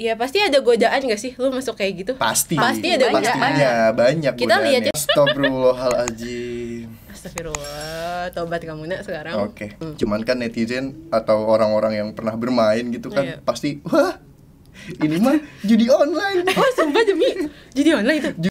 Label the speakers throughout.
Speaker 1: Ya pasti ada godaan gak sih lu masuk kayak gitu?
Speaker 2: Pasti
Speaker 1: ada godaan.
Speaker 2: pastinya banyak
Speaker 1: Kita lihat ya.
Speaker 2: Astagfirullahaladzim.
Speaker 1: Astagfirullah, tobat kamu nak sekarang.
Speaker 2: Oke. Cuman kan netizen atau orang-orang yang pernah bermain gitu kan
Speaker 1: Iya.
Speaker 2: pasti wah ini mah judi online.
Speaker 1: Oh sumpah demi judi online itu.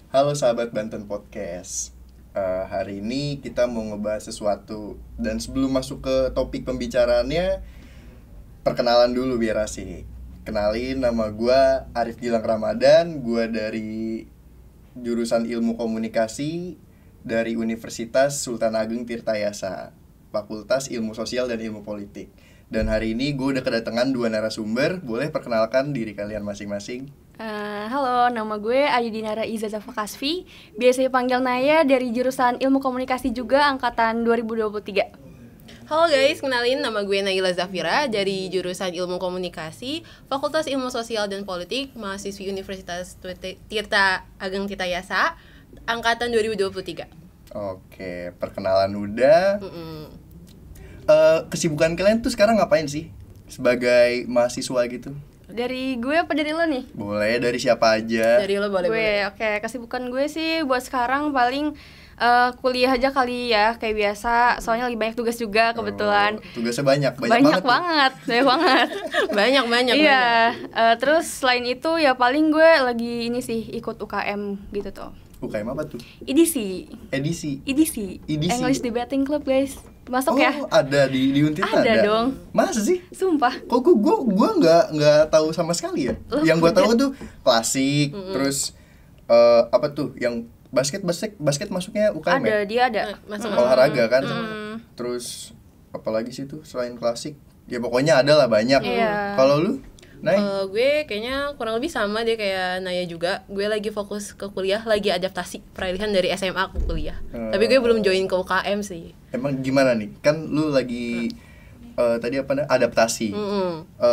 Speaker 2: Halo sahabat Banten Podcast. Hari ini kita mau ngebahas sesuatu. Dan sebelum masuk ke topik pembicaraannya, perkenalan dulu biar asik. Kenalin, nama gue Arif Gilang Ramadan. Gue dari jurusan Ilmu Komunikasi dari Universitas Sultan Ageng Tirtayasa, Fakultas Ilmu Sosial dan Ilmu Politik. Dan hari ini gue udah kedatangan dua narasumber. Boleh perkenalkan diri kalian masing-masing?
Speaker 3: Halo, nama gue Ayu Dinara Izazah Fakasfi, biasa dipanggil Naya, dari jurusan Ilmu Komunikasi juga, angkatan 2023.
Speaker 1: Halo guys, kenalin nama gue Naila Zafira dari jurusan Ilmu Komunikasi, Fakultas Ilmu Sosial dan Politik, mahasiswi Universitas Tirta Ageng Tirtayasa, angkatan 2023.
Speaker 2: Oke, perkenalan udah. Kesibukan kalian tuh sekarang ngapain sih sebagai mahasiswa gitu?
Speaker 3: Dari gue apa dari lo nih?
Speaker 2: Boleh dari siapa aja.
Speaker 1: Dari lo boleh.
Speaker 3: Oke, kesibukan gue sih buat sekarang paling kuliah aja kali ya, kayak biasa. Soalnya lagi banyak tugas juga kebetulan.
Speaker 2: Tugasnya banyak
Speaker 3: banget.
Speaker 1: Banyak.
Speaker 3: Iya. Terus selain itu ya paling gue lagi ini sih ikut UKM gitu tuh.
Speaker 2: UKM apa tuh?
Speaker 3: Edisi.
Speaker 2: Edisi.
Speaker 3: English Debating Club guys. Masuk ya?
Speaker 2: Oh, ada di Untir
Speaker 3: ada dong.
Speaker 2: Masa sih?
Speaker 3: Sumpah.
Speaker 2: Kok gua nggak tahu sama sekali ya. Yang gua tahu tuh klasik, terus apa tuh yang basket masuknya UKM
Speaker 3: Ada,
Speaker 2: ya?
Speaker 3: dia ada.
Speaker 1: Masuk
Speaker 2: Olahraga kan. Terus apalagi sih tuh selain klasik? Ya pokoknya ada lah banyak.
Speaker 3: Iya.
Speaker 2: Kalau lu? Nay?
Speaker 1: Gue kayaknya kurang lebih sama deh kayak Naya juga. Gue lagi fokus ke kuliah, lagi adaptasi peralihan dari SMA ke kuliah. Tapi gue belum join ke UKM sih.
Speaker 2: Emang gimana nih? Kan lu lagi tadi adaptasi.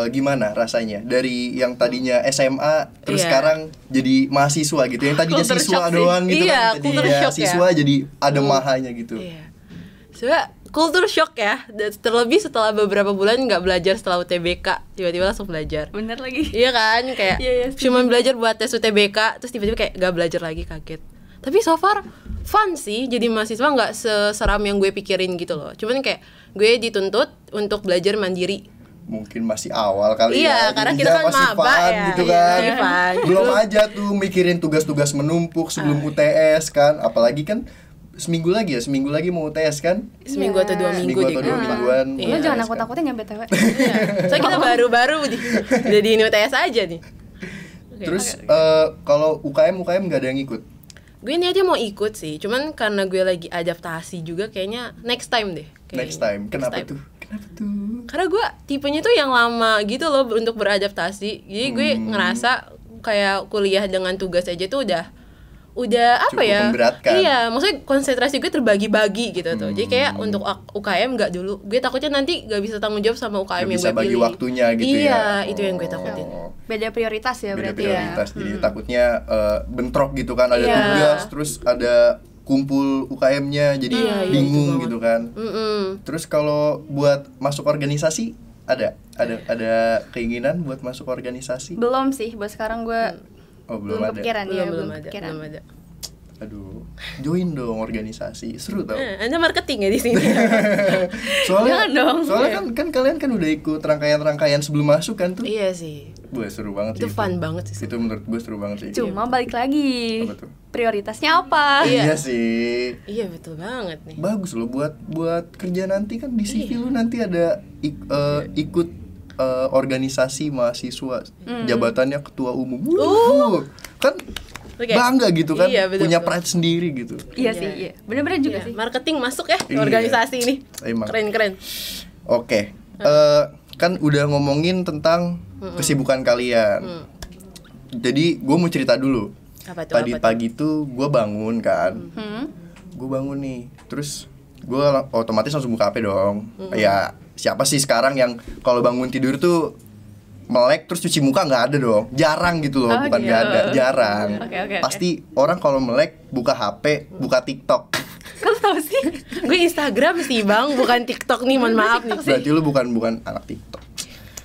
Speaker 2: Gimana rasanya dari yang tadinya SMA terus
Speaker 1: Iya.
Speaker 2: sekarang jadi mahasiswa gitu. Yang tadinya
Speaker 1: Culture
Speaker 2: siswa
Speaker 1: shock sih.
Speaker 2: doang gitu
Speaker 1: Iya,
Speaker 2: kan.
Speaker 1: culture
Speaker 2: Tadinya
Speaker 1: shock ya.
Speaker 2: siswa jadi ada mahanya gitu.
Speaker 1: Iya. Sebenernya culture shock ya. Terlebih setelah beberapa bulan nggak belajar setelah UTBK, tiba-tiba langsung belajar.
Speaker 3: Bener lagi.
Speaker 1: Iya kan, kayak
Speaker 3: Iya,
Speaker 1: cuman belajar buat tes UTBK, terus tiba-tiba kayak gak belajar lagi, kaget. Tapi so far fun sih, jadi mahasiswa nggak seseram yang gue pikirin gitu loh. Cuman kayak gue dituntut untuk belajar mandiri.
Speaker 2: Mungkin masih awal kali
Speaker 1: Iya,
Speaker 2: ya.
Speaker 1: karena
Speaker 2: Jadinya
Speaker 1: kita kan
Speaker 2: masih
Speaker 1: maba
Speaker 2: fun
Speaker 1: ya.
Speaker 2: gitu
Speaker 1: Iya,
Speaker 2: kan.
Speaker 1: masih fun.
Speaker 2: Belum aja tuh mikirin tugas-tugas menumpuk sebelum UTS kan. Apalagi kan seminggu lagi mau UTS kan.
Speaker 1: Seminggu atau 2 minggu
Speaker 2: Seminggu atau 2 mingguan.
Speaker 1: Iya.
Speaker 3: Lo
Speaker 2: mau
Speaker 3: jangan
Speaker 2: UTS kan.
Speaker 3: nakut-nakutin ya BTW.
Speaker 1: Iya. Soalnya kita baru-baru udah di UTS aja nih. Oke.
Speaker 2: Terus kalau UKM nggak ada yang ikut.
Speaker 1: Gue niatnya mau ikut sih, cuman karena gue lagi adaptasi juga kayaknya next time deh. Kayaknya.
Speaker 2: Next time. Kenapa
Speaker 1: time.
Speaker 2: tuh?
Speaker 1: Karena gue tipenya tuh yang lama gitu loh untuk beradaptasi. Jadi gue ngerasa kayak kuliah dengan tugas aja tuh udah apa
Speaker 2: Cukup
Speaker 1: ya?
Speaker 2: memberatkan.
Speaker 1: Iya, maksudnya konsentrasi gue terbagi-bagi gitu tuh. Jadi kayak untuk UKM nggak dulu. Gue takutnya nanti nggak bisa tanggung jawab sama UKM
Speaker 2: Nggak
Speaker 1: yang
Speaker 2: bisa
Speaker 1: gue
Speaker 2: bagi
Speaker 1: pilih.
Speaker 2: waktunya gitu ya.
Speaker 1: Iya, itu yang gue takutin.
Speaker 3: Beda prioritas ya
Speaker 2: Beda
Speaker 3: berarti ya.
Speaker 2: prioritas. Jadi takutnya bentrok gitu kan, ada
Speaker 1: Iya.
Speaker 2: tugas terus ada kumpul UKM-nya jadi
Speaker 1: Iya, iya,
Speaker 2: bingung
Speaker 1: itu
Speaker 2: gitu kan. Terus kalau buat masuk organisasi ada keinginan buat masuk organisasi?
Speaker 3: Belum sih, buat sekarang gue
Speaker 2: Belum ada.
Speaker 3: kepikiran ya,
Speaker 1: Belum
Speaker 3: kepikiran.
Speaker 1: ada.
Speaker 2: Aduh, join dong organisasi, seru tau.
Speaker 1: Anda marketing ya di sini.
Speaker 3: Jangan dong.
Speaker 2: Soalnya kan kalian kan udah ikut rangkaian sebelum masuk kan tuh.
Speaker 1: Iya sih.
Speaker 2: Wah, seru banget
Speaker 1: Itu
Speaker 2: sih.
Speaker 1: fun banget sih.
Speaker 2: Itu menurut gue seru banget sih.
Speaker 3: Cuma balik lagi,
Speaker 2: Apa tuh?
Speaker 3: prioritasnya apa?
Speaker 2: Iya sih.
Speaker 1: Iya betul banget nih.
Speaker 2: Bagus loh buat kerja nanti kan di CV lu nanti ada ikut organisasi mahasiswa, jabatannya ketua umum. Kan
Speaker 1: Oke.
Speaker 2: bangga gitu kan,
Speaker 1: Iya, betul,
Speaker 2: punya
Speaker 1: betul.
Speaker 2: pride sendiri gitu.
Speaker 3: Iya sih, iya. Bener-bener juga
Speaker 1: Iya,
Speaker 3: sih.
Speaker 1: marketing masuk ya ke
Speaker 2: Iya.
Speaker 1: organisasi ini.
Speaker 2: Emang.
Speaker 1: Keren.
Speaker 2: Oke, kan udah ngomongin tentang kesibukan kalian. Jadi gue mau cerita dulu.
Speaker 1: Apa tuh?
Speaker 2: Tadi pagi tuh gue bangun kan, gue bangun nih, terus gue otomatis langsung buka HP dong. Ya siapa sih sekarang yang kalau bangun tidur tuh melek terus cuci muka? Nggak ada dong, jarang gitu loh.
Speaker 3: Oh,
Speaker 2: Bukan
Speaker 3: gitu.
Speaker 2: nggak ada, jarang.
Speaker 3: Oke.
Speaker 2: Pasti orang kalau melek buka HP, buka TikTok.
Speaker 3: Kau tahu sih?
Speaker 1: Gue Instagram sih bang, bukan TikTok nih, mohon maaf nih.
Speaker 2: Berarti lu bukan anak TikTok.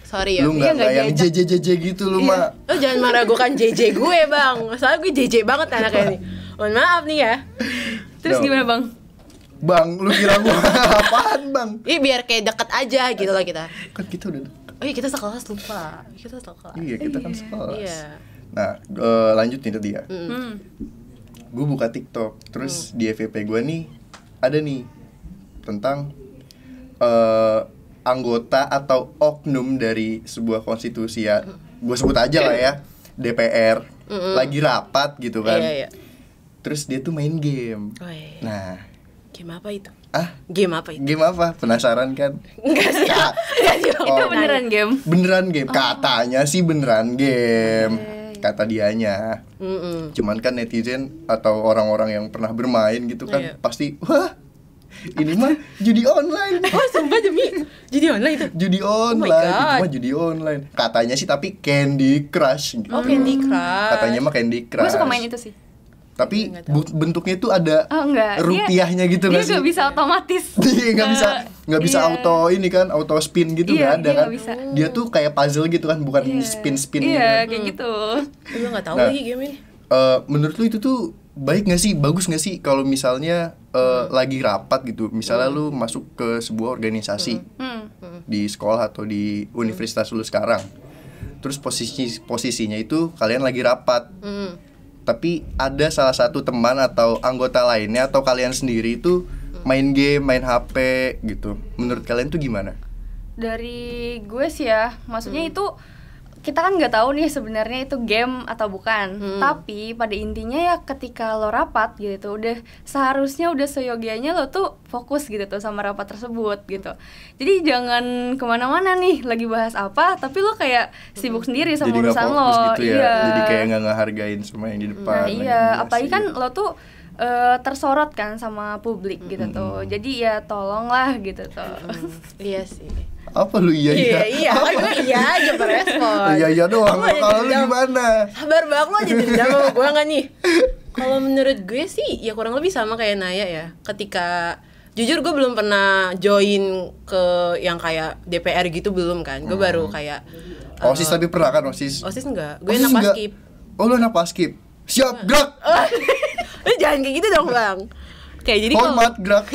Speaker 1: Sorry ya.
Speaker 2: Lu nggak
Speaker 3: nggak
Speaker 2: yang
Speaker 3: diajak.
Speaker 2: JJ gitu lu mah.
Speaker 1: Lo jangan meragukan JJ gue bang, soalnya gue JJ banget anaknya nih. Mohon maaf nih ya.
Speaker 3: Terus
Speaker 2: No.
Speaker 3: gimana bang?
Speaker 2: Bang, lu kira gua apaan bang?
Speaker 1: Ini biar kayak deket aja gitu loh kita.
Speaker 2: Kan kita udah deket.
Speaker 1: Oh iya kita sekelas lupa. Kita sekelas.
Speaker 2: Iya kita kan sekelas.
Speaker 1: Iya.
Speaker 2: Nah lanjut nih tadi ya. Gue buka TikTok, terus di FYP gue nih ada nih tentang anggota atau oknum dari sebuah konstitusi ya, gue sebut aja lah ya, DPR lagi rapat gitu kan.
Speaker 1: Iya, iya.
Speaker 2: Terus dia tuh main game.
Speaker 1: Oh, iya.
Speaker 2: Nah,
Speaker 1: Game apa itu?
Speaker 2: ah
Speaker 1: Game apa itu?
Speaker 2: game apa? Penasaran kan?
Speaker 1: Enggak sih.
Speaker 2: Ka-
Speaker 1: Enggak sih.
Speaker 3: Itu beneran game?
Speaker 2: beneran game, katanya sih beneran game, kata dianya. Cuman kan netizen atau orang-orang yang pernah bermain gitu kan
Speaker 1: Iya.
Speaker 2: pasti wah ini mah judi online.
Speaker 1: Oh sumpah demi jadi online itu?
Speaker 2: Judi online,
Speaker 1: God.
Speaker 2: itu mah judi online. Katanya sih tapi Candy Crush gitu.
Speaker 1: Oh Candy Crush.
Speaker 2: Katanya mah Candy
Speaker 3: Gue
Speaker 2: Crush.
Speaker 3: suka main itu sih.
Speaker 2: Tapi
Speaker 1: Nggak tahu.
Speaker 2: bentuknya itu ada
Speaker 3: Oh enggak.
Speaker 2: rupiahnya gitu
Speaker 3: Dia
Speaker 2: nggak sih?
Speaker 3: gak bisa otomatis.
Speaker 2: Dia nggak bisa
Speaker 3: Iya.
Speaker 2: auto ini kan, auto spin gitu
Speaker 3: Iya,
Speaker 2: nggak ada
Speaker 3: dia
Speaker 2: kan?
Speaker 3: nggak bisa.
Speaker 2: Dia tuh kayak puzzle gitu kan, bukan
Speaker 3: Iya.
Speaker 2: spin gitu.
Speaker 3: Iya, kayak gitu.
Speaker 1: Gue nggak tahu
Speaker 2: Nah.
Speaker 1: lagi game ini.
Speaker 2: Menurut lu itu tuh baik nggak sih, bagus nggak sih kalau misalnya lagi rapat gitu, misalnya lu masuk ke sebuah organisasi di sekolah atau di universitas lu sekarang, terus posisinya itu kalian lagi rapat, tapi ada salah satu teman atau anggota lainnya atau kalian sendiri itu main game, main HP gitu, menurut kalian tuh gimana?
Speaker 3: Dari gue sih ya, maksudnya itu kita kan nggak tahu nih sebenarnya itu game atau bukan. Tapi pada intinya ya ketika lo rapat gitu, udah seharusnya udah seyogianya lo tuh fokus gitu tuh sama rapat tersebut gitu. Jadi jangan kemana-mana nih lagi bahas apa, tapi lo kayak sibuk sendiri sama
Speaker 2: Jadi nggak
Speaker 3: urusan
Speaker 2: fokus
Speaker 3: lo.
Speaker 2: gitu ya,
Speaker 3: Iya.
Speaker 2: jadi kayak nggak ngehargain semua yang di depan.
Speaker 3: Nah
Speaker 2: lagi
Speaker 3: iya,
Speaker 2: biasa
Speaker 3: apalagi kan
Speaker 2: gitu.
Speaker 3: lo tuh tersorot kan sama publik gitu tuh. Jadi ya tolonglah gitu tuh.
Speaker 1: Iya sih.
Speaker 2: Apa lu iya
Speaker 1: Iya, kan gue iya aja berespon.
Speaker 2: Iya doang.
Speaker 1: Kamu aja
Speaker 2: Kalau lu
Speaker 1: dendam.
Speaker 2: gimana?
Speaker 1: Sabar banget lo aja dendam sama gue nggak nih? Kalau menurut gue sih ya kurang lebih sama kayak Naya ya. Ketika jujur gue belum pernah join ke yang kayak DPR gitu belum kan. Gue baru kayak
Speaker 2: OSIS tapi pernah kan OSIS?
Speaker 1: OSIS enggak. Gue
Speaker 2: OSIS
Speaker 1: anak
Speaker 2: enggak?
Speaker 1: paskib.
Speaker 2: Oh lu anak paskib. Siap gerak.
Speaker 1: Lu jangan kayak gitu dong bang. Kayak jadi kalau
Speaker 2: Hormat gerak.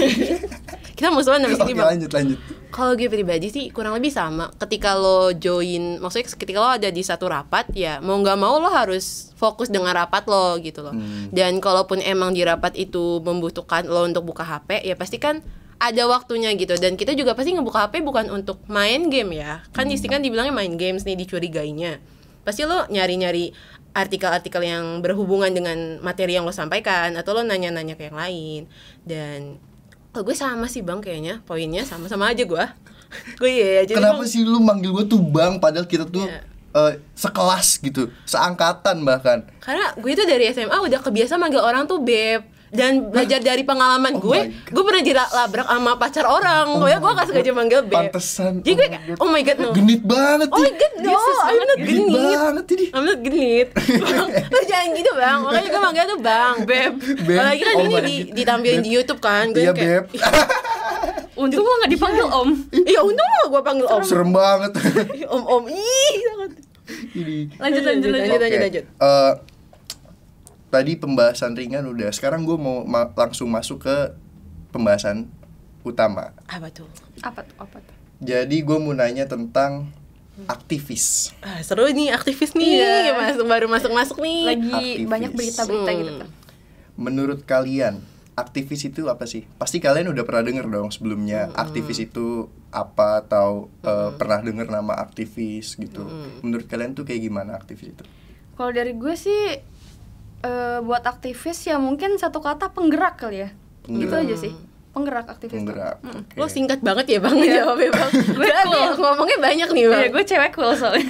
Speaker 1: kita musuhan habis
Speaker 2: Oke
Speaker 1: ini bang.
Speaker 2: lanjut.
Speaker 1: Kalau gue pribadi sih kurang lebih sama. Ketika lo join, maksudnya ketika lo ada di satu rapat, ya mau nggak mau lo harus fokus dengan rapat lo gitu loh. Dan kalaupun emang di rapat itu membutuhkan lo untuk buka HP, ya pasti kan ada waktunya gitu. Dan kita juga pasti ngebuka HP bukan untuk main game ya. Kan istilah kan dibilangnya main games nih, dicurigainya. Pasti lo nyari-nyari artikel-artikel yang berhubungan dengan materi yang lo sampaikan, atau lo nanya-nanya ke yang lain. Dan kalau gue sama sih bang kayaknya, poinnya sama-sama aja gue. Gue iya jadi
Speaker 2: Kenapa
Speaker 1: bang,
Speaker 2: sih lu manggil gue tuh bang padahal kita tuh
Speaker 1: Iya.
Speaker 2: sekelas gitu, seangkatan bahkan.
Speaker 1: karena gue itu dari SMA udah kebiasa manggil orang tuh beb. Dan belajar dari pengalaman
Speaker 2: Oh
Speaker 1: gue
Speaker 2: my God.
Speaker 1: gue pernah dilabrak sama pacar orang.
Speaker 2: Oh
Speaker 1: Pokoknya gue
Speaker 2: my
Speaker 1: gak sengaja manggil beb.
Speaker 2: Pantesan.
Speaker 1: Jadi gue kayak, oh my god no.
Speaker 2: Genit banget
Speaker 1: Oh my
Speaker 2: nih.
Speaker 1: god no, I'm not
Speaker 2: Genit
Speaker 1: genit.
Speaker 2: banget ini.
Speaker 1: I'm not genit. Bang, lu jangan gitu bang. Makanya gue manggil tuh bang, beb.
Speaker 2: Beb.
Speaker 1: Apalagi kan
Speaker 2: Oh
Speaker 1: ini
Speaker 2: my God.
Speaker 1: ditampilin di YouTube kan. Gue
Speaker 2: Iya
Speaker 1: kayak,
Speaker 2: beb.
Speaker 3: Untung lo nggak dipanggil om.
Speaker 1: iya untung lo gue panggil om.
Speaker 2: Serem banget.
Speaker 1: Om ih sangat.
Speaker 2: Ini.
Speaker 3: Lanjut.
Speaker 2: Oke. Tadi pembahasan ringan udah. Sekarang gue mau langsung masuk ke pembahasan utama.
Speaker 1: Apa tuh?
Speaker 3: Apa tuh?
Speaker 2: Jadi gue mau nanya tentang aktivis.
Speaker 1: Ah, seru nih aktivis nih.
Speaker 3: Iya.
Speaker 1: Baru masuk nih.
Speaker 3: Lagi
Speaker 2: Aktivis.
Speaker 3: banyak berita-berita gitu tuh.
Speaker 2: Menurut kalian, aktivis itu apa sih? Pasti kalian udah pernah denger dong sebelumnya. Aktivis itu apa atau pernah denger nama aktivis gitu. Menurut kalian tuh kayak gimana aktivis itu?
Speaker 3: Kalau dari gue sih buat aktivis ya mungkin satu kata penggerak kali ya. Gitu
Speaker 2: Penggerak.
Speaker 3: aja sih. Penggerak aktivis tuh.
Speaker 2: Penggerak. Oke.
Speaker 1: Lo singkat banget ya bang jawabnya bang.
Speaker 3: Gue
Speaker 1: Soalnya
Speaker 3: cool.
Speaker 1: ngomongnya banyak nih bang.
Speaker 3: Iya, gue cewek cool soalnya.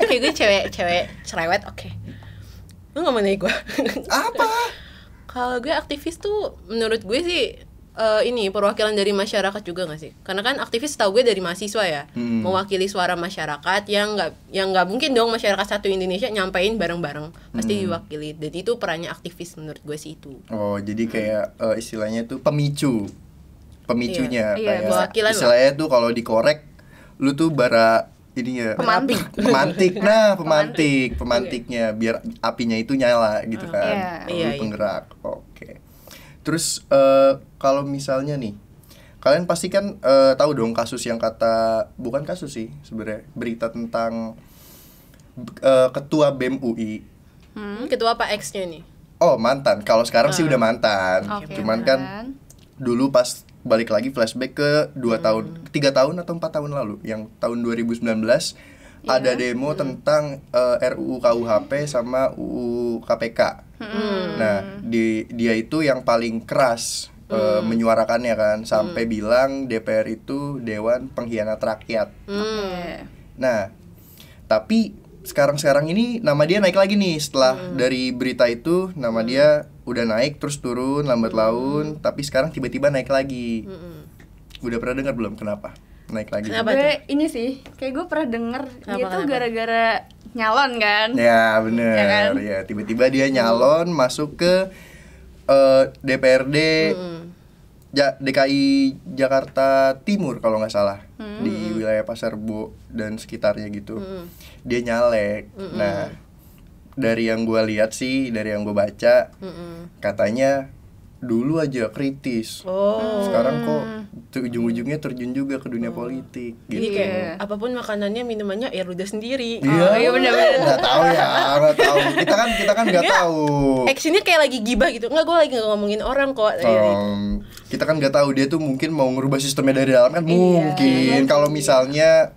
Speaker 1: Kayak gue cewek cerewet, oke. Lo nggak mau nanya gue?
Speaker 2: Apa?
Speaker 1: Kalau gue aktivis tuh menurut gue sih ini perwakilan dari masyarakat juga nggak sih? Karena kan aktivis tahu gue dari mahasiswa ya, mewakili suara masyarakat yang nggak mungkin dong masyarakat satu Indonesia nyampein bareng-bareng, pasti diwakili. Dan itu perannya aktivis menurut gue sih itu.
Speaker 2: Oh, jadi kayak istilahnya tuh pemicunya
Speaker 1: Iya,
Speaker 2: kayak
Speaker 1: perwakilan
Speaker 2: istilahnya tuh kalau dikorek lu tuh bara ini ya pemantiknya biar apinya itu nyala gitu kan.
Speaker 3: Iya.
Speaker 2: Lu penggerak. Oke. Terus kalau misalnya nih kalian pasti kan tahu dong kasus yang bukan kasus sih sebenarnya, berita tentang ketua BEM UI.
Speaker 1: Ketua Pak X-nya nih.
Speaker 2: Oh, mantan. Kalau sekarang sih udah mantan.
Speaker 3: Oke,
Speaker 2: Cuman kan dulu pas balik lagi flashback ke 3 tahun atau 4 tahun lalu, yang tahun 2019 ada demo tentang RUU KUHP sama UU KPK. Nah, dia itu yang paling keras menyuarakannya kan, sampai bilang DPR itu dewan pengkhianat rakyat. Nah, tapi sekarang ini nama dia naik lagi nih setelah dari berita itu, nama dia udah naik terus turun lambat laun, tapi sekarang tiba-tiba naik lagi. Udah pernah dengar belum kenapa naik lagi?
Speaker 1: Kenapa
Speaker 3: Gue ini sih, kayak gue pernah denger dia tuh gara-gara nyalon kan.
Speaker 2: Ya bener,
Speaker 3: Ya kan?
Speaker 2: ya tiba-tiba dia nyalon masuk ke DPRD DKI Jakarta Timur kalau nggak salah, di wilayah Pasar Rebo dan sekitarnya gitu. Dia nyalek. Nah, dari yang gue lihat sih, dari yang gue baca, katanya dulu aja kritis, sekarang kok ujung-ujungnya terjun juga ke dunia politik gitu.
Speaker 1: Jadi kayak apapun makanannya, minumannya ya udah sendiri.
Speaker 3: Iya benar-benar.
Speaker 2: Nggak tahu. Kita kan nggak tahu.
Speaker 1: Actionnya kayak lagi gibah gitu. Enggak, gue lagi ngomongin orang kok.
Speaker 2: Kita kan nggak tahu dia tuh mungkin mau ngerubah sistemnya dari dalam kan, mungkin. Kalau misalnya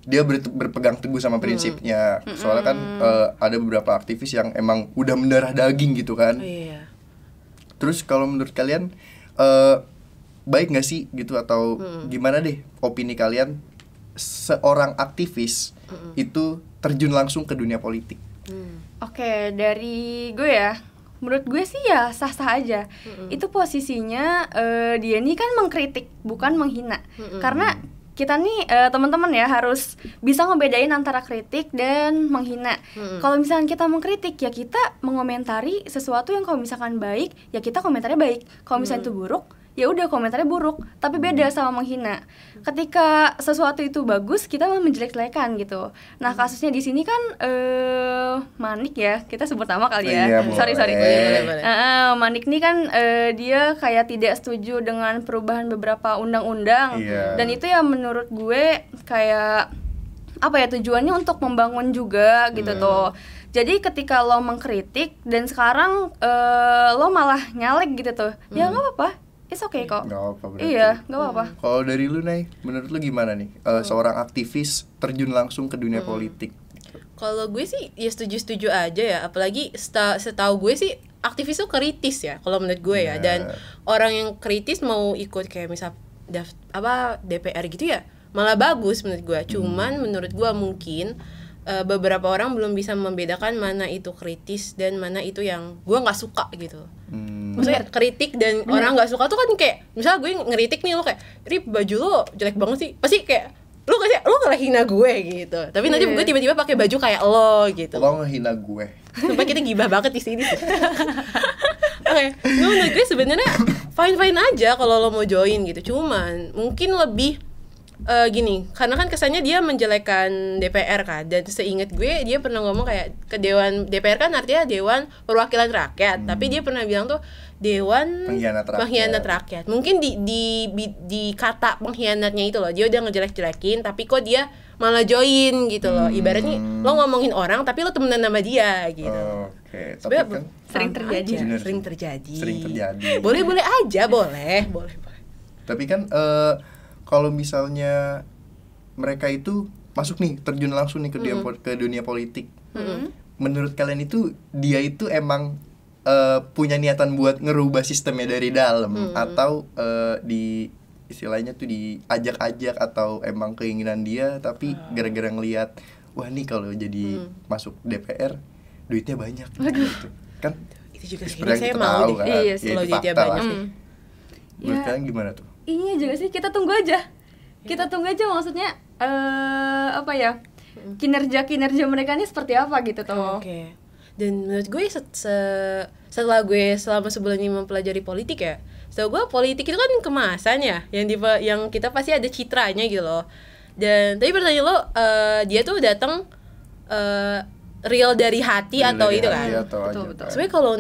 Speaker 2: dia berpegang teguh sama prinsipnya. Soalnya kan ada beberapa aktivis yang emang udah mendarah daging gitu kan.
Speaker 1: Iya.
Speaker 2: Terus kalau menurut kalian baik nggak sih gitu, atau gimana deh opini kalian seorang aktivis itu terjun langsung ke dunia politik?
Speaker 3: Oke, dari gue ya, menurut gue sih ya sah-sah aja. Itu posisinya dia ini kan mengkritik, bukan menghina. Karena kita nih teman-teman ya harus bisa ngebedain antara kritik dan menghina. Kalau misalkan kita mengkritik ya kita mengomentari sesuatu yang kalau misalkan baik ya kita komentarnya baik. Kalau misalkan itu buruk ya udah komentarnya buruk. Tapi beda sama menghina. Ketika sesuatu itu bagus kita malah menjelek-jelekan gitu. Nah kasusnya di sini kan Manik ya, kita sebut nama kali ya.
Speaker 2: Iya,
Speaker 3: Sorry.
Speaker 1: Boleh.
Speaker 3: Manik nih kan dia kayak tidak setuju dengan perubahan beberapa undang-undang. Dan itu ya menurut gue kayak apa ya, tujuannya untuk membangun juga gitu tuh. Jadi ketika lo mengkritik dan sekarang lo malah nyalek gitu tuh, ya nggak apa-apa, it's okay kok.
Speaker 2: Nggak apa berarti.
Speaker 3: Iya, nggak apa-apa.
Speaker 2: Kalau dari lu Nay, menurut lu gimana nih seorang aktivis terjun langsung ke dunia politik?
Speaker 1: Kalau gue sih ya setuju-setuju aja ya, apalagi setahu gue sih aktivis tuh kritis ya kalau menurut gue ya. Dan orang yang kritis mau ikut kayak misal DPR gitu ya malah bagus menurut gue. Cuman menurut gue mungkin beberapa orang belum bisa membedakan mana itu kritis dan mana itu yang gue nggak suka gitu. Maksudnya kritik dan orang nggak suka tuh kan kayak misal gue ngeritik nih, lo kayak Rip baju lo jelek banget sih, pasti kayak lu ngehina gue gitu. Tapi nanti gue tiba-tiba pakai baju kayak lo gitu.
Speaker 2: Lo ngehina gue.
Speaker 1: Sumpah kita gibah banget di sini. Oke, menurut gue sebenarnya fine aja kalau lo mau join gitu. Cuman mungkin lebih gini, karena kan kesannya dia menjelekkan DPR kan, dan seingat gue dia pernah ngomong kayak ke dewan DPR kan artinya Dewan Perwakilan Rakyat, tapi dia pernah bilang tuh Dewan Pengkhianat Rakyat. Mungkin di kata pengkhianatnya itu loh, dia udah ngejelek-jelekin, tapi kok dia malah join gitu loh. Ibaratnya lo ngomongin orang tapi lo temenan sama dia gitu.
Speaker 2: Oke, tapi kan
Speaker 3: sering
Speaker 1: terjadi. Boleh aja, boleh.
Speaker 2: Tapi kan kalau misalnya mereka itu masuk nih, terjun langsung nih ke dunia politik, menurut kalian itu dia itu emang punya niatan buat ngerubah sistemnya dari dalam, atau di istilahnya tuh diajak-ajak, atau emang keinginan dia tapi gara-gara ngelihat wah nih kalau jadi masuk DPR duitnya banyak gitu kan?
Speaker 1: Itu juga
Speaker 2: sebenarnya
Speaker 1: saya
Speaker 2: kita
Speaker 1: mau
Speaker 2: tahu
Speaker 1: deh.
Speaker 2: kan,
Speaker 3: Iya,
Speaker 2: ya
Speaker 1: kalau
Speaker 2: itu
Speaker 1: duitnya
Speaker 2: fakta
Speaker 1: banyak
Speaker 2: lah.
Speaker 1: sih.
Speaker 2: Menurut
Speaker 3: Ya.
Speaker 2: kalian gimana tuh?
Speaker 3: Ini juga sih, kita tunggu aja. Kita tunggu aja, maksudnya apa ya? Kinerja mereka ini seperti apa gitu tuh.
Speaker 1: Oke. Dan menurut gue setelah gue selama sebulan ini mempelajari politik ya, setahu gue politik itu kan kemasan ya, yang kita pasti ada citranya gitu loh. Dan tapi pertanyaan lo, dia tuh datang real dari hati
Speaker 2: Real
Speaker 1: atau
Speaker 2: dari
Speaker 1: itu
Speaker 2: hati
Speaker 1: kan?
Speaker 2: atau
Speaker 3: Betul,
Speaker 2: aja
Speaker 3: betul.
Speaker 2: kan?
Speaker 1: Sebenarnya kalau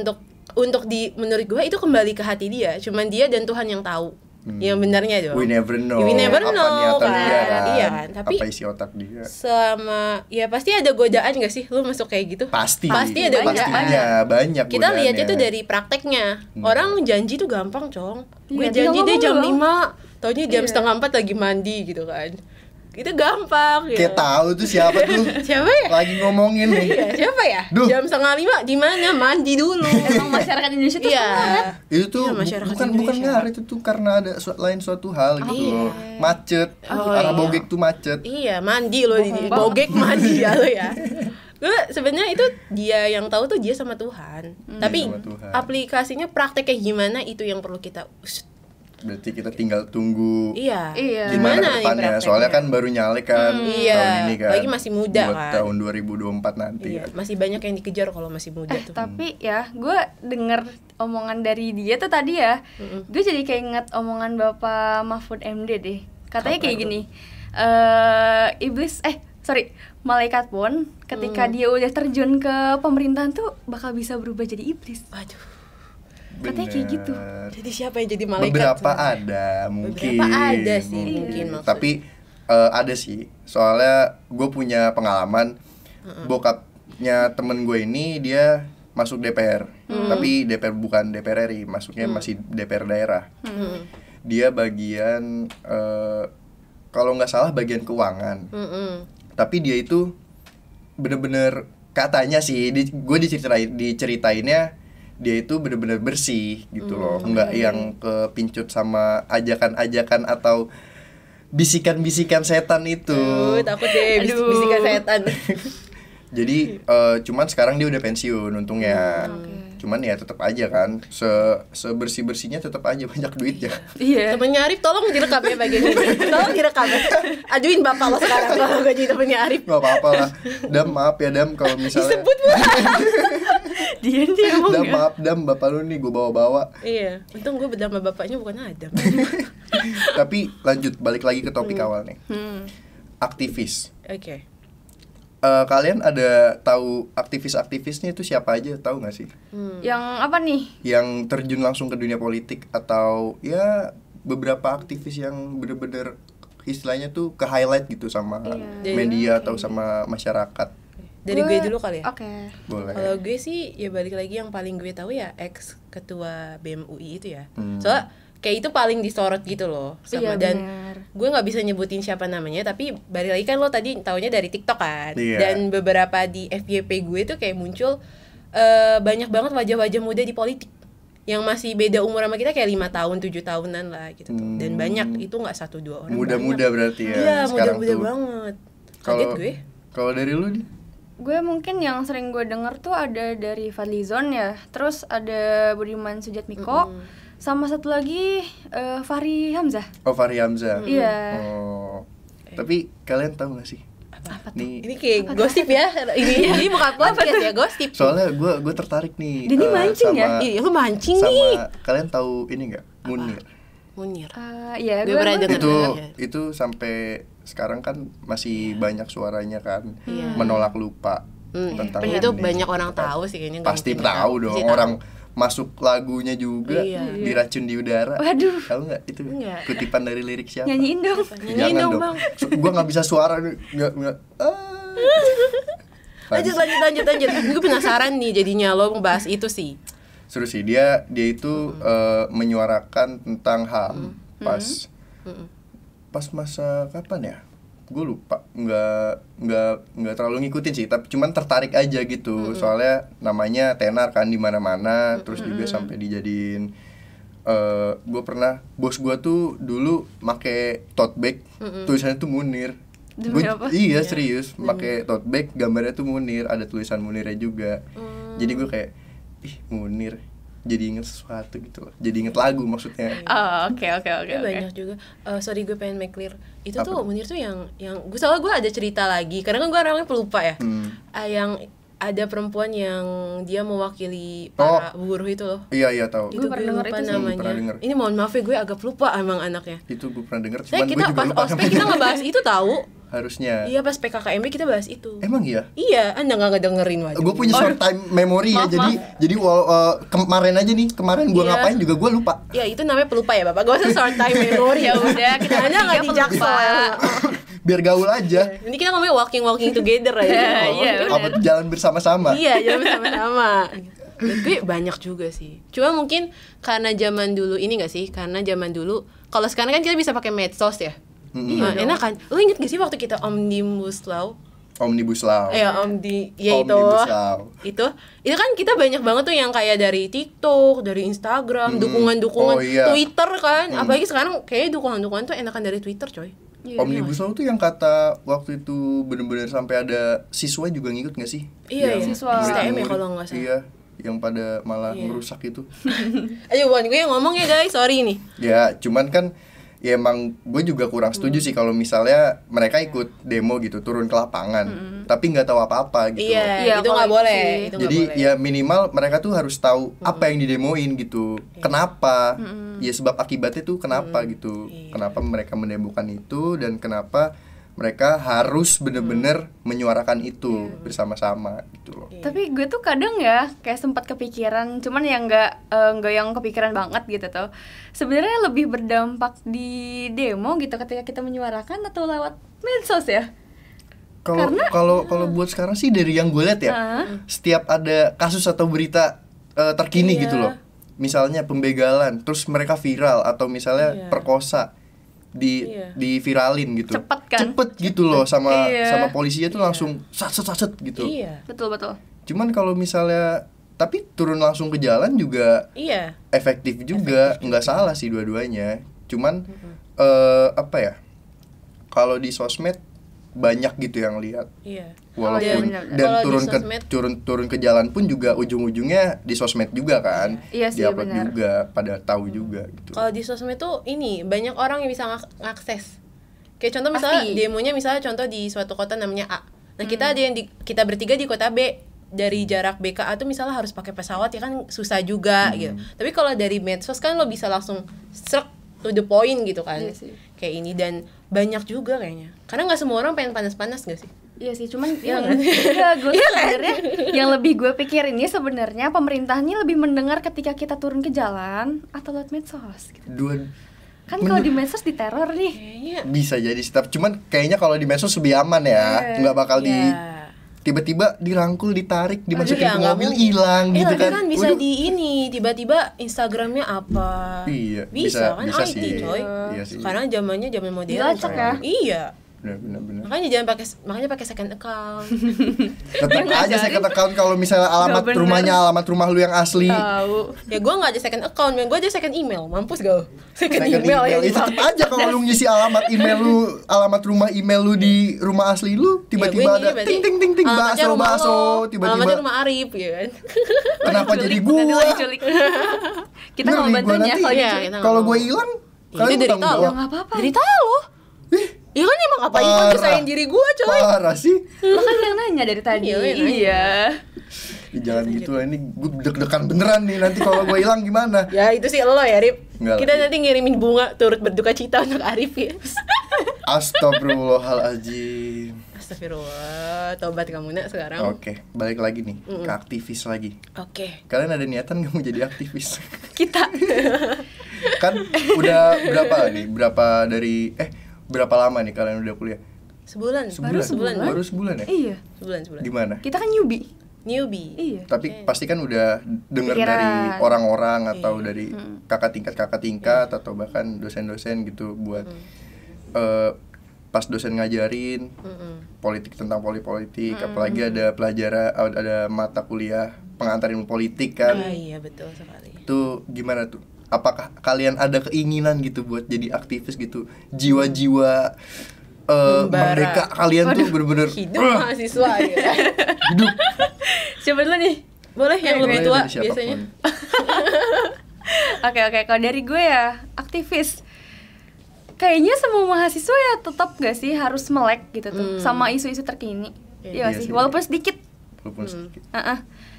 Speaker 1: untuk menurut gue itu kembali ke hati dia, cuman dia dan Tuhan yang tahu yang benarnya dong.
Speaker 2: We never know.
Speaker 1: We never
Speaker 2: apa
Speaker 1: know,
Speaker 2: niatan
Speaker 1: kan?
Speaker 2: dia kan?
Speaker 1: Iya kan? Tapi
Speaker 2: apa isi otak dia?
Speaker 1: selama ya pasti ada godaan gak sih lu masuk kayak gitu?
Speaker 2: Pasti
Speaker 1: ada
Speaker 2: pastinya banyak
Speaker 1: kita lihatnya
Speaker 2: godaannya.
Speaker 1: tuh dari prakteknya. Orang janji tuh gampang, Cong. Gue
Speaker 3: Iya,
Speaker 1: janji
Speaker 3: tinggal
Speaker 1: deh jam
Speaker 3: ngomong
Speaker 1: 5, taunya jam
Speaker 3: Iya.
Speaker 1: setengah 4 lagi mandi gitu kan. Itu gampang gitu.
Speaker 2: Kayak tahu tuh siapa tuh
Speaker 1: Siapa ya?
Speaker 2: lagi ngomongin nih.
Speaker 1: Iya, siapa ya?
Speaker 2: Duh.
Speaker 1: Jam setengah 5 di mana? Mandi dulu.
Speaker 3: Emang masyarakat Indonesia tuh
Speaker 1: Iya.
Speaker 3: ngaret.
Speaker 2: Itu tuh
Speaker 1: Iya, masyarakat
Speaker 2: bukan
Speaker 1: Indonesia.
Speaker 2: ngaret, itu tuh karena ada lain suatu hal gitu
Speaker 1: iya.
Speaker 2: loh. Macet.
Speaker 1: Oh,
Speaker 2: Arah
Speaker 1: iya.
Speaker 2: Bogek tuh macet.
Speaker 1: Iya, mandi loh di
Speaker 3: Bohong banget.
Speaker 1: bogek mandi ya lo ya. Gue sebenarnya itu dia yang tahu tuh dia sama Tuhan. Tapi
Speaker 2: Sama Tuhan.
Speaker 1: aplikasinya prakteknya gimana itu yang perlu kita usut.
Speaker 2: Berarti kita tinggal tunggu
Speaker 1: Iya.
Speaker 3: Iya.
Speaker 2: gimana
Speaker 1: nih
Speaker 2: ke depannya.
Speaker 1: prakteknya?
Speaker 2: Soalnya kan baru nyalek kan
Speaker 1: Iya,
Speaker 2: tahun ini kan.
Speaker 1: lagi masih muda
Speaker 2: Buat
Speaker 1: kan.
Speaker 2: tahun 2024 nanti
Speaker 1: Iya,
Speaker 2: kan.
Speaker 1: masih banyak yang dikejar kalau masih muda tuh.
Speaker 3: Tapi ya, gue denger omongan dari dia tuh tadi ya, gue jadi kayak inget omongan Bapak Mahfud MD deh. Katanya
Speaker 2: Apa
Speaker 3: kayak
Speaker 2: tuh?
Speaker 3: gini, malaikat pun ketika dia udah terjun ke pemerintahan tuh bakal bisa berubah jadi iblis.
Speaker 1: Waduh.
Speaker 3: Katanya kayak gitu.
Speaker 2: Bener.
Speaker 1: Jadi siapa yang jadi malaikat?
Speaker 2: Beberapa
Speaker 1: sebenarnya?
Speaker 2: ada mungkin.
Speaker 1: Beberapa ada sih mungkin maksud.
Speaker 2: Tapi ada sih. Soalnya gue punya pengalaman bokapnya temen gue ini dia masuk DPR. Tapi DPR bukan DPR RI, masuknya masih DPR daerah. Dia bagian kalau nggak salah bagian keuangan. Tapi dia itu bener-bener katanya sih, gue diceritainnya dia itu bener-bener bersih gitu loh, nggak yang kepincut sama ajakan-ajakan atau bisikan-bisikan setan itu.
Speaker 1: Takut deh bisikan setan.
Speaker 2: Jadi cuman sekarang dia udah pensiun untungnya. Cuman ya tetap aja kan, sebersih-bersihnya tetap aja banyak duitnya.
Speaker 3: Iya.
Speaker 1: Temennya Arif tolong direkam ya bagian ini. Tolong direkam ya. Ajuin bapak lo sekarang kalau gak jadi temennya Arif.
Speaker 2: Gak apa-apa lah. Dam maaf ya Dam kalau misalnya.
Speaker 1: Disebut
Speaker 3: Dia ngomong
Speaker 2: Dam
Speaker 3: ya.
Speaker 2: maaf Dam, bapak lu nih gue bawa-bawa.
Speaker 1: Iya, untung gue berdama bapaknya bukan Adam.
Speaker 2: Tapi lanjut balik lagi ke topik awal nih. Aktivis.
Speaker 1: Oke.
Speaker 2: Kalian ada tahu aktivis-aktivisnya itu siapa aja, tahu nggak sih?
Speaker 3: Yang apa nih?
Speaker 2: Yang terjun langsung ke dunia politik atau ya beberapa aktivis yang bener-bener istilahnya tuh ke highlight gitu sama
Speaker 3: Iya.
Speaker 2: media atau sama masyarakat.
Speaker 1: Dari gue dulu kali ya.
Speaker 3: Oke.
Speaker 2: Boleh.
Speaker 1: Kalau gue sih ya balik lagi yang paling gue tahu ya ex ketua BEM UI itu ya. Soalnya kayak itu paling disorot gitu loh sama
Speaker 3: Iya,
Speaker 1: dan
Speaker 3: benar.
Speaker 1: gue nggak bisa nyebutin siapa namanya tapi balik lagi kan lo tadi taunya dari TikTok kan.
Speaker 2: Iya.
Speaker 1: Dan beberapa di FYP gue tuh kayak muncul banyak banget wajah-wajah muda di politik yang masih beda umur sama kita kayak 5 tahun 7 tahunan lah gitu tuh. Dan banyak itu nggak 1-2 orang.
Speaker 2: Muda-muda
Speaker 1: banyak.
Speaker 2: berarti ya
Speaker 1: Iya,
Speaker 2: sekarang
Speaker 1: muda-muda
Speaker 2: tuh.
Speaker 1: banget. Kaget gue.
Speaker 2: Kalau dari lu nih?
Speaker 3: Gue mungkin yang sering gue denger tuh ada dari Fadlizon ya, terus ada Budiman Sujatmiko, sama satu lagi Fahri Hamzah.
Speaker 2: Oh, Fahri Hamzah.
Speaker 3: Iya.
Speaker 2: Oh. Tapi kalian tahu gak sih?
Speaker 1: Apa
Speaker 2: Nih,
Speaker 1: Ini kayak gosip ya. Ini bukan podcast ya, gosip.
Speaker 2: soalnya gue tertarik nih.
Speaker 3: Dia ini mancing
Speaker 2: sama,
Speaker 3: ya?
Speaker 1: Iya, lu mancing
Speaker 2: sama
Speaker 1: nih.
Speaker 2: kalian tahu ini nggak? Munir.
Speaker 1: Munir.
Speaker 3: Iya,
Speaker 1: Gue pernah dengar.
Speaker 2: Itu sampai sekarang kan masih banyak suaranya kan
Speaker 1: Iya.
Speaker 2: menolak lupa tentang
Speaker 1: Itu
Speaker 2: ini.
Speaker 1: banyak orang tahu sih kayaknya. nggak
Speaker 2: Pasti
Speaker 1: mungkin
Speaker 2: tahu
Speaker 1: nggak
Speaker 2: dong,
Speaker 1: pasti tahu.
Speaker 2: orang masuk lagunya juga
Speaker 1: Iya.
Speaker 2: diracun di udara.
Speaker 3: Waduh.
Speaker 2: Tahu nggak itu?
Speaker 1: Enggak.
Speaker 2: Kutipan dari lirik siapa?
Speaker 3: Nyanyiin dong.
Speaker 1: Nyanyiin dong, Bang.
Speaker 2: Gue nggak bisa suara, nggak.
Speaker 1: Lanjut. Gue penasaran nih jadinya lo ngebahas itu sih.
Speaker 2: Seru sih, dia itu menyuarakan tentang HAM pas masa kapan ya? Gue lupa, nggak terlalu ngikutin sih, tapi cuman tertarik aja gitu. Soalnya namanya tenar kan di mana-mana, terus juga sampai dijadiin gue pernah, bos gue tuh dulu make tote bag, tulisannya tuh Munir.
Speaker 3: Demi apa?
Speaker 2: Iya serius, make tote bag, gambarnya tuh Munir, ada tulisan Munirnya juga. Jadi gue kayak, ih Munir, jadi inget sesuatu gitu loh. Jadi inget lagu maksudnya.
Speaker 3: Oh, oke.
Speaker 1: Tapi banyak juga. Sorry gue pengen make clear. Itu
Speaker 2: Apa
Speaker 1: tuh Munir tuh yang gue soalnya gue ada cerita lagi. Karena kan gue orangnya pelupa ya. Yang ada perempuan yang dia mewakili para buruh itu loh.
Speaker 2: Iya tahu.
Speaker 1: Itu
Speaker 3: Gue pernah
Speaker 1: gue
Speaker 3: denger
Speaker 1: lupa
Speaker 3: itu sih.
Speaker 1: namanya.
Speaker 2: Pernah denger.
Speaker 1: Ini mohon maaf ya, gue agak pelupa emang anaknya.
Speaker 2: Itu gue pernah denger,
Speaker 1: Saya
Speaker 2: cuman gue
Speaker 1: kita
Speaker 2: juga
Speaker 1: pas
Speaker 2: lupa
Speaker 1: ospek kita ngebahas itu tahu.
Speaker 2: Harusnya.
Speaker 1: Iya pas PKKMB kita bahas itu.
Speaker 2: Emang iya?
Speaker 1: Iya, Anda nggak ngedengerin wajah.
Speaker 2: Gue punya short time memory ya, jadi kemarin aja nih, gue
Speaker 1: Iya.
Speaker 2: ngapain juga gue lupa.
Speaker 1: Ya itu namanya pelupa ya bapak. Gue usah short time memory.
Speaker 3: Ya udah, kita
Speaker 1: Anda nggak di
Speaker 3: bertiga
Speaker 1: Jaksel
Speaker 3: pelupa.
Speaker 1: ya.
Speaker 2: Biar gaul aja.
Speaker 1: Ini kita ngomongin walking together aja.
Speaker 3: Iya,
Speaker 2: Apa jalan bersama-sama.
Speaker 1: Iya, jalan bersama-sama. Dan gue banyak juga sih. Cuma mungkin karena zaman dulu ini nggak sih? Karena zaman dulu, kalau sekarang kan kita bisa pakai medsos ya. Nah, enak kan? Lo inget gak sih waktu kita Omnibus Law?
Speaker 2: Omnibus Law.
Speaker 1: Ya
Speaker 2: Omnibus Law.
Speaker 1: itu kan kita banyak banget tuh yang kayak dari TikTok, dari Instagram, dukungan-dukungan,
Speaker 2: Oh, iya.
Speaker 1: Twitter kan. Apalagi sekarang kayaknya dukungan-dukungan tuh enakan dari Twitter, coy.
Speaker 2: Omnibus Law tuh yang kata waktu itu bener-bener sampai ada siswa juga ngikut gak sih?
Speaker 1: Iya,
Speaker 2: Yang
Speaker 3: siswa.
Speaker 1: STM ya
Speaker 2: murid-murid.
Speaker 1: kalau nggak salah.
Speaker 2: Iya, yang pada malah merusak itu.
Speaker 1: Ayo bukan gue yang ngomong ya guys, sorry nih.
Speaker 2: Ya, cuman kan ya emang gue juga kurang setuju sih kalau misalnya mereka ikut demo gitu, turun ke lapangan, tapi nggak tahu apa-apa gitu.
Speaker 1: Iya, itu
Speaker 3: kalau
Speaker 1: nggak
Speaker 3: itu
Speaker 1: boleh.
Speaker 3: sih.
Speaker 1: Itu nggak
Speaker 2: Jadi
Speaker 1: boleh.
Speaker 2: ya minimal mereka tuh harus tahu apa yang didemoin gitu, kenapa, ya sebab akibatnya tuh kenapa gitu, kenapa mereka mendemokan itu dan kenapa mereka harus bener-bener menyuarakan itu bersama-sama gitu loh.
Speaker 3: Tapi gue tuh kadang ya kayak sempat kepikiran, cuman yang nggak yang kepikiran banget gitu tuh. Sebenarnya lebih berdampak di demo gitu ketika kita menyuarakan atau lewat medsos ya?
Speaker 2: Kalau buat sekarang sih dari yang gue lihat ya, setiap ada kasus atau berita terkini gitu loh. Misalnya pembegalan, terus mereka viral atau misalnya perkosa di viralin gitu. Cepet gitu loh sama polisinya tuh langsung saset gitu.
Speaker 1: Iya.
Speaker 3: Betul.
Speaker 2: Cuman kalau misalnya tapi turun langsung ke jalan juga efektif juga, nggak salah sih dua-duanya. Cuman apa ya? Kalau di sosmed banyak gitu yang lihat.
Speaker 1: Iya.
Speaker 2: Walaupun
Speaker 3: benar.
Speaker 2: dan
Speaker 1: Kalau di
Speaker 2: turun ke jalan pun juga ujung-ujungnya di sosmed juga kan.
Speaker 3: Iya sih,
Speaker 2: Diupload
Speaker 3: benar.
Speaker 2: juga, pada tahu juga gitu.
Speaker 1: Kalau di sosmed tuh ini banyak orang yang bisa ngakses. Kayak contoh misalnya
Speaker 3: Pasti.
Speaker 1: demonya misalnya contoh di suatu kota namanya A. Nah, kita ada yang kita bertiga di kota B. Dari jarak BKA tuh misalnya harus pakai pesawat ya kan susah juga gitu. Tapi kalau dari medsos kan lo bisa langsung straight to the point gitu kan.
Speaker 3: Iya sih.
Speaker 1: Kayak ini dan banyak juga kayaknya. Karena nggak semua orang pengen panas-panas nggak sih?
Speaker 3: Iya sih, cuman yang gue sebenarnya yang lebih gue pikirin ini sebenarnya pemerintahnya lebih mendengar ketika kita turun ke jalan atau lewat medsos gitu. Kan kalau di medsos diteror nih.
Speaker 1: Kayaknya
Speaker 2: Bisa jadi sih, cuman kayaknya kalau di medsos lebih aman ya, nggak bakal tiba-tiba dirangkul, ditarik, dimasukin
Speaker 1: Aduh, ya,
Speaker 2: ke
Speaker 1: nggak
Speaker 2: mobil,
Speaker 1: mungkin.
Speaker 2: hilang gitu
Speaker 1: tapi kan bisa
Speaker 2: Waduh.
Speaker 1: di ini tiba-tiba Instagramnya apa?
Speaker 2: Iya,
Speaker 1: bisa kan
Speaker 2: bisa
Speaker 1: IT
Speaker 2: sih.
Speaker 1: coy.
Speaker 2: Iya sih.
Speaker 1: Sekarang zamannya zaman modern.
Speaker 3: Dilacak
Speaker 1: coy.
Speaker 3: ya?
Speaker 1: Iya.
Speaker 2: Benar.
Speaker 1: Makanya pakai second account.
Speaker 2: Tetap aja second account kalau misalnya alamat
Speaker 3: Nggak bener.
Speaker 2: rumahnya alamat rumah lu yang asli.
Speaker 3: Tahu.
Speaker 1: Ya gue nggak ada second account, gue ada second email. Mampus gak? Second
Speaker 2: Second
Speaker 1: email ya.
Speaker 2: Ya, tetap aja kalau lu ngisi alamat email lu, alamat rumah email lu di rumah asli lu, tiba-tiba ada ting ting ting ting bakso,
Speaker 1: Alamatnya
Speaker 2: tiba-tiba
Speaker 1: rumah Arif ya kan.
Speaker 2: kenapa
Speaker 3: Diculik,
Speaker 2: jadi
Speaker 3: nanti
Speaker 2: gua?
Speaker 3: lo diculik. Kita
Speaker 2: Ngeri
Speaker 3: mau
Speaker 2: gua
Speaker 3: bantuin ya
Speaker 2: nanti.
Speaker 3: kalau
Speaker 1: Iya,
Speaker 3: diculik.
Speaker 1: kita
Speaker 2: Kalau
Speaker 1: nggak
Speaker 2: gue
Speaker 1: mau.
Speaker 2: hilang,
Speaker 1: Ya, itu dari
Speaker 2: tanggung
Speaker 1: tahu.
Speaker 2: jawab.
Speaker 3: Ya nggak apa-apa.
Speaker 1: Dari tahu. Ya kan emang apa yang
Speaker 2: Parah.
Speaker 1: kesain diri gue coy.
Speaker 2: Parah sih.
Speaker 3: Lo kan yang nanya dari tadi.
Speaker 1: Iya, lo yang nanya.
Speaker 3: Iya.
Speaker 2: Ya, jangan gitu lah, ini gue deg-degan beneran nih, nanti kalau gue hilang gimana?
Speaker 1: Ya itu sih lo ya Rip.
Speaker 2: Enggak
Speaker 1: Kita
Speaker 2: lah.
Speaker 1: nanti ngirimin bunga turut berduka cita untuk Arif ya.
Speaker 2: Astagfirullahaladzim.
Speaker 1: Astagfirullah, tobat kamu nak sekarang.
Speaker 2: Oke, balik lagi nih ke aktivis lagi.
Speaker 1: Oke.
Speaker 2: Kalian ada niatan gak mau jadi aktivis?
Speaker 3: Kita.
Speaker 2: Kan udah berapa lama nih kalian udah kuliah?
Speaker 1: Sebulan.
Speaker 2: Sebulan. Baru sebulan ya?
Speaker 3: Iya.
Speaker 1: Sebulan.
Speaker 2: Di mana?
Speaker 3: Kita kan newbie.
Speaker 1: Newbie.
Speaker 3: Iya.
Speaker 2: Tapi pasti kan udah dengar
Speaker 3: Pikiran.
Speaker 2: dari orang-orang atau dari kakak tingkat atau bahkan dosen-dosen gitu buat pas dosen ngajarin politik tentang politik, apalagi ada ada mata kuliah pengantar ilmu politik kan.
Speaker 1: Ah, iya betul sekali.
Speaker 2: Itu gimana tuh? Apakah kalian ada keinginan gitu buat jadi aktivis gitu? Jiwa-jiwa
Speaker 1: Membara.
Speaker 2: merdeka kalian tuh bener-bener
Speaker 1: Hidup mahasiswa ya.
Speaker 2: hidup.
Speaker 3: Siapa dulu nih?
Speaker 1: Boleh yang lebih tua
Speaker 2: dari siapapun.
Speaker 1: biasanya.
Speaker 3: Oke, kalau dari gue ya aktivis. Kayaknya semua mahasiswa ya tetap gak sih harus melek gitu tuh sama isu-isu terkini. Iya
Speaker 2: Iya
Speaker 3: sih,
Speaker 2: sih.
Speaker 3: walaupun sedikit.
Speaker 2: Walaupun sedikit.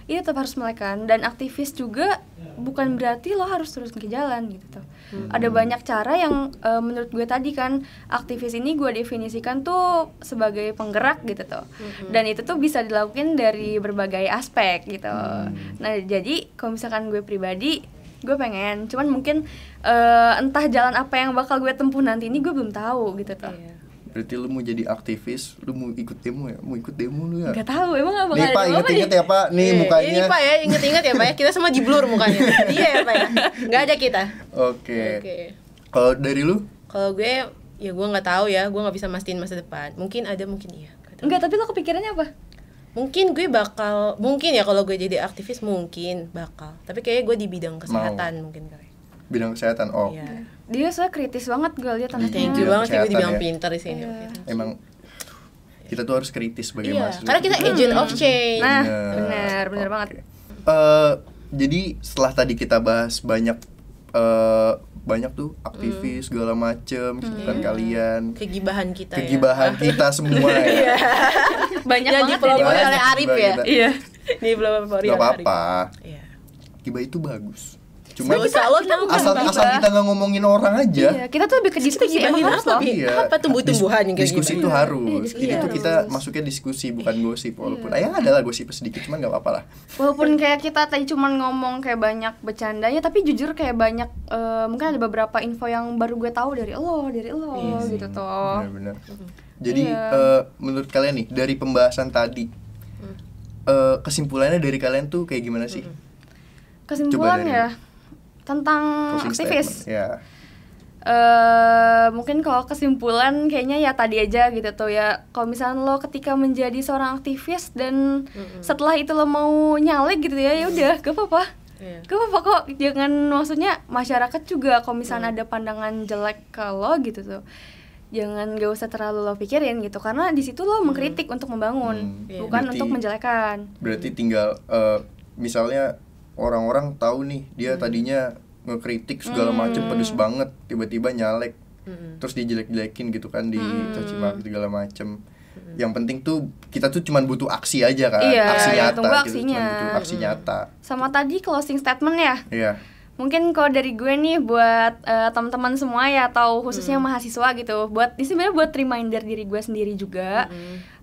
Speaker 3: Iya tetap harus melek kan. Dan aktivis juga bukan berarti lo harus terus ke jalan gitu tuh. Ada banyak cara yang menurut gue tadi kan, aktivis ini gue definisikan tuh sebagai penggerak gitu tuh. Dan itu tuh bisa dilakukan dari berbagai aspek gitu. Nah jadi kalau misalkan gue pribadi, gue pengen, cuman mungkin entah jalan apa yang bakal gue tempuh nanti ini gue belum tahu gitu tuh.
Speaker 2: Berarti lu mau jadi aktivis, lu mau ikut demo ya? Mau ikut demo lu ya?
Speaker 3: Gak tahu, emang gak bakal
Speaker 2: Nih Pak,
Speaker 3: ada
Speaker 2: inget-inget ya Pak, nih mukanya.
Speaker 1: Ini Pak ya, inget-inget ya Pak ya. Kita semua di blur mukanya. Iya ya Pak ya. Nggak ada kita.
Speaker 2: Oke. Kalau dari lu?
Speaker 1: Kalau gue, ya gue nggak tahu ya. Gue nggak bisa mastiin masa depan. Mungkin ada, mungkin iya.
Speaker 3: Enggak, tapi lo kepikirannya apa?
Speaker 1: Mungkin gue bakal, mungkin ya kalau gue jadi aktivis mungkin bakal. Tapi kayaknya gue di bidang kesehatan mungkin kali.
Speaker 2: Bidang kesehatan, oh.
Speaker 1: Iya.
Speaker 3: Dia soalnya kritis banget gue lihat anaknya.
Speaker 1: Thank you
Speaker 2: Bidang
Speaker 1: banget sih gue dibilang
Speaker 2: kesehatan ya.
Speaker 1: pintar di sini.
Speaker 2: Emang kita tuh harus kritis sebagai
Speaker 1: Iya,
Speaker 2: mahasiswa.
Speaker 1: karena kita agent of change.
Speaker 3: Nah,
Speaker 2: Bener.
Speaker 3: benar banget.
Speaker 2: Jadi setelah tadi kita bahas banyak tuh aktivis segala macem, kesibukan kalian,
Speaker 1: Kegibahan kita
Speaker 2: kegibahan
Speaker 1: ya.
Speaker 2: kita semua ya.
Speaker 3: Banyak
Speaker 1: Yang
Speaker 3: banget
Speaker 1: dipelopori
Speaker 3: ya.
Speaker 1: oleh Arif ya.
Speaker 2: Kita.
Speaker 3: Iya.
Speaker 1: Dipelopori
Speaker 2: Gak
Speaker 1: oleh Arif.
Speaker 2: apa-apa,
Speaker 1: Iya.
Speaker 2: gibah itu bagus. Cuma
Speaker 1: Gak usah, lo tahu
Speaker 2: asal kita nggak ngomongin orang aja.
Speaker 3: Iya, kita tuh lebih ke diskusi
Speaker 1: gibahin
Speaker 3: emang harus
Speaker 1: apa,
Speaker 3: loh.
Speaker 1: Bi? Apa tumbuh-tumbuhan yang kayak
Speaker 2: diskusi
Speaker 1: gitu?
Speaker 2: itu harus.
Speaker 3: Iya, diskusi
Speaker 2: Jadi tuh
Speaker 3: harus.
Speaker 2: kita masuknya diskusi bukan gosip, walaupun ya adalah gosip sedikit, cuman nggak apa-apa lah.
Speaker 3: Walaupun kayak kita tadi cuman ngomong kayak banyak bercandanya, tapi jujur kayak banyak mungkin ada beberapa info yang baru gue tahu dari lo gitu tuh.
Speaker 2: Benar-benar. Jadi
Speaker 3: Iya.
Speaker 2: menurut kalian nih dari pembahasan tadi, kesimpulannya dari kalian tuh kayak gimana sih?
Speaker 3: Kesimpulan
Speaker 2: Coba dari
Speaker 3: ya tentang
Speaker 2: Closing
Speaker 3: aktivis.
Speaker 2: statement. Ya.
Speaker 3: Mungkin kalau kesimpulan kayaknya ya tadi aja gitu tuh ya. Kalau misalnya lo ketika menjadi seorang aktivis dan setelah itu lo mau nyalek gitu ya udah gak apa-apa.
Speaker 1: Iya.
Speaker 3: Gak apa-apa kok. Jangan, maksudnya masyarakat juga kalau misalnya ada pandangan jelek ke lo gitu tuh, jangan gak usah terlalu lo pikirin gitu, karena di situ lo mengkritik untuk membangun, bukan
Speaker 2: Berarti-
Speaker 3: untuk menjelekan.
Speaker 2: Berarti tinggal misalnya orang-orang tahu nih dia tadinya ngekritik segala macem pedes banget, tiba-tiba nyalek, terus dijelek-jelekin gitu kan, dicaci maki segala macem. Yang penting tuh kita tuh cuman butuh aksi aja kan,
Speaker 3: Iya,
Speaker 2: aksi
Speaker 3: yang
Speaker 2: nyata
Speaker 3: tunggu
Speaker 2: gitu,
Speaker 3: aksinya.
Speaker 2: cuman butuh aksi nyata.
Speaker 3: Sama tadi closing statement ya.
Speaker 2: Iya.
Speaker 3: Mungkin kalau dari gue nih buat teman-teman semua ya, atau khususnya mahasiswa gitu, buat ini sebenarnya buat reminder diri gue sendiri juga.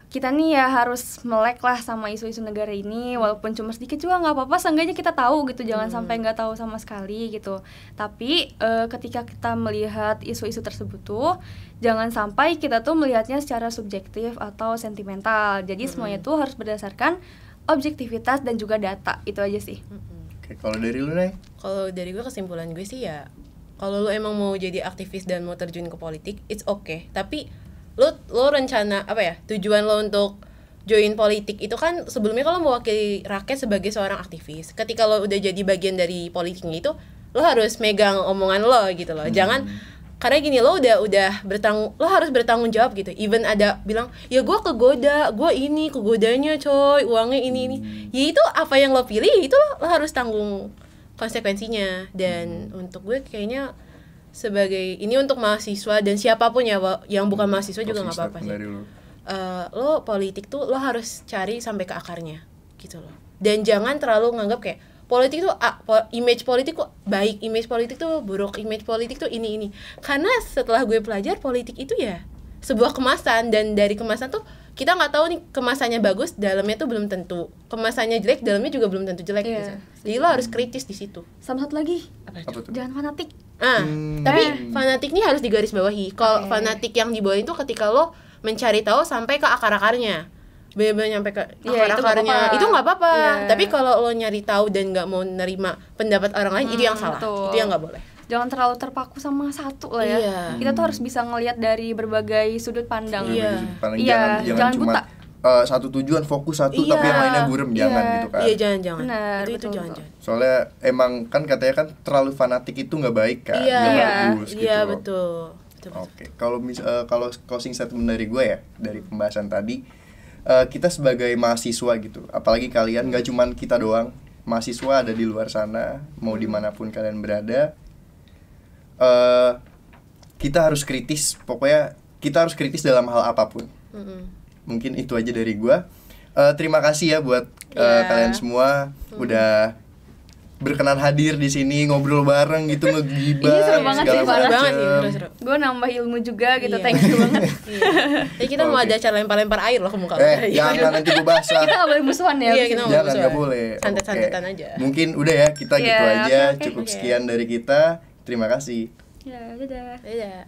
Speaker 3: Kita nih ya harus melek lah sama isu-isu negara ini, walaupun cuma sedikit juga nggak apa-apa, seenggaknya kita tahu gitu, jangan sampai nggak tahu sama sekali gitu. Tapi ketika kita melihat isu-isu tersebut tuh, jangan sampai kita tuh melihatnya secara subjektif atau sentimental. Jadi semuanya tuh harus berdasarkan objektivitas dan juga data, itu aja sih.
Speaker 2: Oke, kalau dari lu Nay?
Speaker 1: Kalau dari gue kesimpulan gue sih ya, kalau lu emang mau jadi aktivis dan mau terjun ke politik, it's okay. Tapi lo rencana apa ya, tujuan lo untuk join politik itu kan sebelumnya kalau mewakili rakyat sebagai seorang aktivis. Ketika lo udah jadi bagian dari politiknya itu, lo harus megang omongan lo gitu loh. Jangan karena gini, lo udah lo harus bertanggung jawab gitu. Even ada bilang ya gue kegoda, gue ini kegodanya coy, uangnya ini. Ya itu apa yang lo pilih, itu lo harus tanggung konsekuensinya. Dan untuk gue kayaknya sebagai ini untuk mahasiswa dan siapapun ya yang bukan mahasiswa juga nggak apa-apa sih.
Speaker 2: Dari lu.
Speaker 1: Lo politik tuh lo harus cari sampai ke akarnya gitu loh. Dan jangan terlalu nganggap kayak politik tuh image politik kok baik, image politik tuh buruk, image politik tuh ini. Karena setelah gue pelajar, politik itu ya sebuah kemasan, dan dari kemasan tuh kita nggak tahu nih kemasannya bagus, dalamnya tuh belum tentu. Kemasannya jelek, dalamnya juga belum tentu jelek gitu. Jadi lo harus kritis di situ.
Speaker 3: Sama satu lagi,
Speaker 2: Apa tuh?
Speaker 3: jangan fanatik.
Speaker 1: Tapi fanatik ini harus digarisbawahi. Kalau fanatik yang dibawain itu ketika lo mencari tahu sampai ke akar-akarnya, bener-bener nyampe ke akar-akarnya, itu nggak apa-apa. Tapi kalau lo nyari tahu dan nggak mau nerima pendapat orang lain, itu yang salah.
Speaker 3: Betul.
Speaker 1: Itu yang nggak boleh.
Speaker 3: Jangan terlalu terpaku sama satu lah ya.
Speaker 1: Iya.
Speaker 3: Kita tuh harus bisa ngelihat dari berbagai sudut pandang.
Speaker 1: Iya.
Speaker 2: Paling
Speaker 3: Iya,
Speaker 2: jangan
Speaker 3: jangan
Speaker 2: cuma
Speaker 3: buta.
Speaker 2: satu tujuan, fokus satu,
Speaker 1: Iya.
Speaker 2: tapi yang lainnya burem, jangan
Speaker 3: Iya.
Speaker 2: gitu kan.
Speaker 1: Iya, jangan.
Speaker 3: Benar,
Speaker 1: Itu
Speaker 3: betul.
Speaker 1: jangan.
Speaker 2: Soalnya emang kan katanya kan terlalu fanatik itu nggak baik kan,
Speaker 1: Iya.
Speaker 2: nggak
Speaker 3: Iya.
Speaker 2: bagus gitu.
Speaker 1: Iya,
Speaker 2: loh.
Speaker 1: betul.
Speaker 2: Oke, kalau kalau closing statement dari gue ya, dari pembahasan tadi, kita sebagai mahasiswa gitu, apalagi kalian, nggak cuman kita doang, mahasiswa ada di luar sana, mau dimanapun kalian berada, kita harus kritis. Pokoknya kita harus kritis dalam hal apapun. Mungkin itu aja dari gua. Terima kasih ya buat kalian semua udah berkenan hadir di sini, ngobrol bareng gitu, ngegibah
Speaker 3: Ini seru banget sih,
Speaker 1: seru banget sih, seru.
Speaker 3: Gue nambah ilmu juga gitu,
Speaker 1: Iya.
Speaker 3: thank you banget.
Speaker 1: Jadi kita mau
Speaker 2: Oke.
Speaker 1: ada acara lempar-lempar air loh ke muka lu.
Speaker 2: Jangan nanti gua basah.
Speaker 3: Kita gak boleh musuhan ya.
Speaker 1: Iya,
Speaker 3: abis
Speaker 1: kita
Speaker 3: ini.
Speaker 1: nggak
Speaker 2: Jangan, nggak boleh.
Speaker 1: Santet-santetan
Speaker 2: Oke.
Speaker 1: aja.
Speaker 2: Mungkin udah ya, kita gitu
Speaker 3: Iya,
Speaker 2: aja.
Speaker 3: oke.
Speaker 2: Cukup sekian dari kita. Terima kasih.
Speaker 3: Ya, dadah.
Speaker 1: Dadah.